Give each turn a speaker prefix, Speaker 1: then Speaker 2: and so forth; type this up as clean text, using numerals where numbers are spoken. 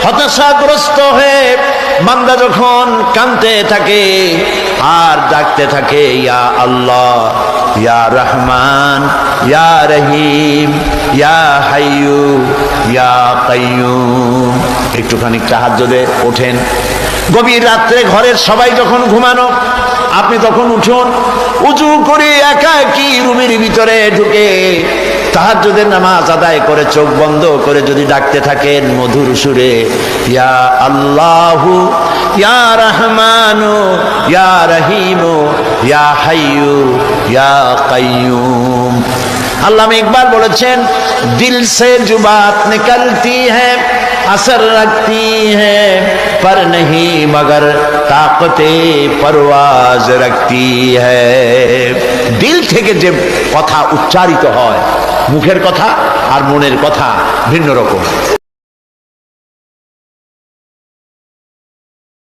Speaker 1: হতাশাগ্রস্ত হয়ে বান্দা যখন কাঁদতে থাকে আর ডাকতে থাকে, ইয়া আল্লাহ, ইয়া রহমান, ইয়া রহিম, ইয়া হাইয়ু, ইয়া কাইয়ুম, একটুখানি তাহাজ্জুদে ওঠেন। গভীর রাত্রে ঘরের সবাই যখন ঘুমানো, আপনি তখন উঠুন, উঁচু করে একা একই রুমের ভিতরে ঢুকে তাহাজ্জুদের নামাজ আদায় করে চোখ বন্ধ করে যদি ডাকতে থাকেন মধুর সুরে, ইয়া আল্লাহু, ইয়া রহমানু, ইয়া রহিমু, ইয়া হাইয়ু, ইয়া কাইয়ুম। আল্লামা ইকবাল বলেছেন, দিল সে जो बात निकलती है असर रखती है पर नहीं मगर ताकते परवाज रखती है। দিল থেকে যে কথা উচ্চারিত হয়, মুখের কথা আর মনের কথা ভিন্ন রকম।